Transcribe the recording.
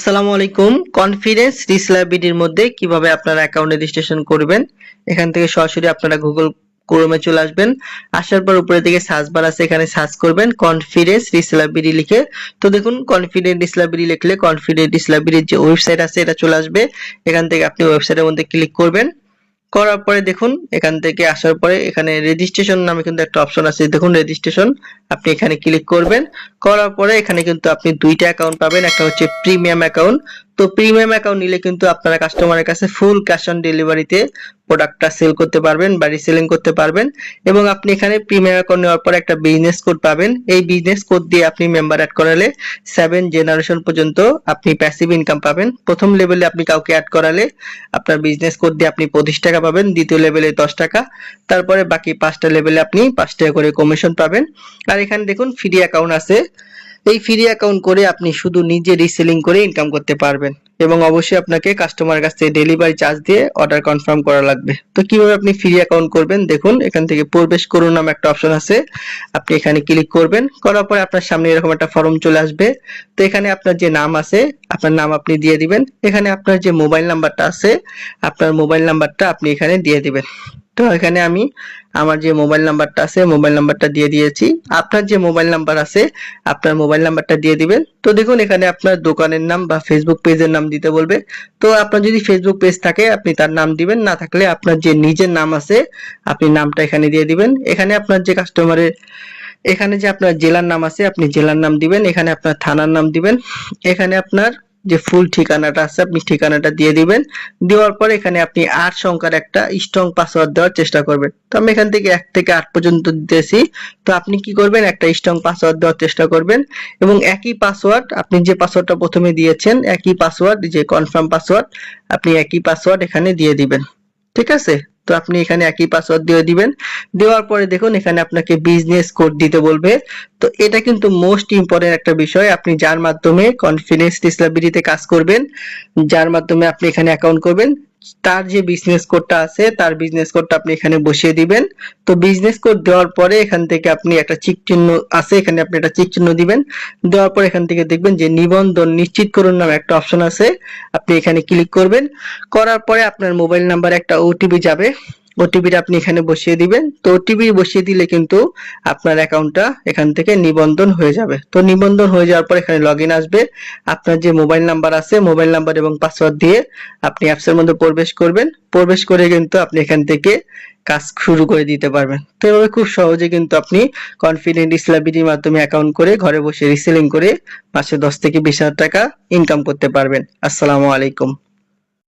আসসালামু আলাইকুম। কনফিডেন্স রিসেলাবিলিটির মধ্যে কিভাবে আপনারা অ্যাকাউন্ট রেজিস্ট্রেশন করবেন, এখান থেকে সরাসরি আপনারা গুগল ক্রোমে চলে আসবেন। আসার পর উপরে দিকে সার্চ বার আছে, এখানে সার্চ করবেন কনফিডেন্স রিসেলাবিলিটি লিখে। তো দেখুন কনফিডেন্স রিসেলাবিলিটি লিখলে কনফিডেন্স রিসেলাবিলিটির যে ওয়েবসাইট আছে এটা চলে আসবে। এখান থেকে আপনি ওয়েবসাইটের মধ্যে ক্লিক করবেন। করার পরে দেখুন এখান থেকে আসার পরে এখানে রেজিস্ট্রেশন নামে কিন্তু একটা অপশন আছে, দেখুন রেজিস্ট্রেশন, আপনি এখানে ক্লিক করবেন। করার পরে এখানে কিন্তু আপনি দুইটা অ্যাকাউন্ট পাবেন, একটা হচ্ছে প্রিমিয়াম অ্যাকাউন্ট। তো প্রিমিয়াম অ্যাকাউন্ট নিলে কিন্তু আপনারা কাস্টমারের কাছে ফুল ক্যাশ অন ডেলিভারিতে প্রোডাক্টটা সেল করতে পারবেন বা রিসেলিং করতে পারবেন। এবং আপনি এখানে প্রিমিয়াম অ্যাকাউন্ট নেওয়ার পর একটা বিজনেস কোড পাবেন। এই বিজনেস কোড দিয়ে আপনি মেম্বার অ্যাড করালে 7 জেনারেশন পর্যন্ত আপনি প্যাসিভ ইনকাম পাবেন। প্রথম লেভেলে আপনি কাউকে অ্যাড করালে আপনার বিজনেস কোড দিয়ে আপনি 25 টাকা পাবেন, দ্বিতীয় লেভেলে 10 টাকা, তারপরে বাকি 5টা লেভেলে আপনি 5 টাকা করে কমিশন পাবেন। আর এখানে দেখুন ফ্রি অ্যাকাউন্ট আছে, এই ফ্রি অ্যাকাউন্ট করে আপনি শুধু নিজে রিসেলিং করে ইনকাম করতে পারবেন এবং অবশ্যই আপনাকে কাস্টমারের কাছ থেকে ডেলিভারি চার্জ দিয়ে অর্ডার কনফার্ম করা লাগবে। তো কিভাবে আপনি ফ্রি অ্যাকাউন্ট করবেন দেখুন, এখান থেকে প্রবেশ করুন নামে একটা অপশন আছে, আপনি এখানে ক্লিক করবেন। করার পরে আপনার সামনে এরকম একটা ফর্ম চলে আসবে। তো এখানে আপনার যে নাম আছে আপনার নাম আপনি দিয়ে দিবেন। এখানে আপনার যে মোবাইল নাম্বারটা আছে আপনার মোবাইল নাম্বারটা আপনি এখানে দিয়ে দিবেন। তো এখানে আমি আমার যে মোবাইল নাম্বারটা আছে মোবাইল নাম্বারটা দিয়ে দিয়েছি। আপনার যে মোবাইল নাম্বার আছে আপনার মোবাইল নাম্বারটা দিয়ে দিবেন। তো দেখুন এখানে আপনার দোকানের নাম বা ফেসবুক পেজের নাম দিতে বলবে। তো আপনার যদি ফেসবুক পেজ থাকে আপনি তার নাম দিবেন, না থাকলে আপনার যে নিজের নাম আছে আপনি নামটা এখানে দিয়ে দিবেন। এখানে আপনার যে কাস্টমারের এখানে যে আপনার জেলার নাম আছে আপনি জেলার নাম দিবেন, এখানে আপনার থানার নাম দিবেন, এখানে আপনার যে ফুল ঠিকানাটা আছে আপনি ঠিকানাটা দিয়ে দিবেন। দেওয়ার পরে এখানে আপনি 8 সংখ্যার একটা স্ট্রং পাসওয়ার্ড দেওয়ার চেষ্টা করবেন। তো আমি এখান থেকে 1 থেকে 8 পর্যন্ত দিতেছি। তো আপনি কি করবেন, একটা স্ট্রং পাসওয়ার্ড দেওয়ার চেষ্টা করবেন এবং একই পাসওয়ার্ড আপনি যে পাসওয়ার্ডটা প্রথমে দিয়েছেন একই পাসওয়ার্ড, যে কনফার্ম পাসওয়ার্ড আপনি একই পাসওয়ার্ড এখানে দিয়ে দিবেন। ঠিক আছে, তো আপনি এখানে একই পাসওয়ার্ড দিয়ে দিবেন। দেওয়ার পরে দেখুন এখানে আপনাকে বিজনেস কোড দিতে বলবে। তো এটা কিন্তু মোস্ট ইম্পর্টেন্ট একটা বিষয়, আপনি যার মাধ্যমে কনফিডেন্স রিসেলাবিলিটিতে কাজ করবেন, যার মাধ্যমে আপনি এখানে অ্যাকাউন্ট করবেন, তার যে বিজনেস কোডটা আছে তার বিজনেস কোডটা আপনি এখানে বসিয়ে দিবেন। তো বিজনেস কোড দেওয়ার পরে এখান থেকে আপনি একটা চিক চিহ্ন আছে, এখানে আপনি একটা চিক চিহ্ন দিবেন। দেওয়ার পরে এখান থেকে দেখবেন যে নিবন্ধন নিশ্চিত করুন নামে একটা অপশন আছে, আপনি এখানে ক্লিক করবেন। করার পরে আপনার মোবাইল নাম্বারে একটা ওটিপি যাবে, ওটিপিটা আপনি এখানে বসিয়ে দিবেন। তো ওটিপি বসিয়ে দিলে কিন্তু আপনার অ্যাকাউন্টটা এখান থেকে নিবন্ধন হয়ে যাবে। তো নিবন্ধন হয়ে যাওয়ার পর এখানে লগইন আসবে। আপনার যে মোবাইল নাম্বার আছে মোবাইল নাম্বার এবং পাসওয়ার্ড দিয়ে আপনি অ্যাপসের মধ্যে প্রবেশ করবেন। প্রবেশ করে কিন্তু আপনি এখান থেকে কাজ শুরু করে দিতে পারবেন। তো এভাবে খুব সহজে কিন্তু আপনি কনফিডেন্ট রিসেলাবিলিটির মাধ্যমে অ্যাকাউন্ট করে ঘরে বসে রিসেলিং করে মাসে 10 থেকে 20 হাজার টাকা ইনকাম করতে পারবেন। আসসালামু আলাইকুম।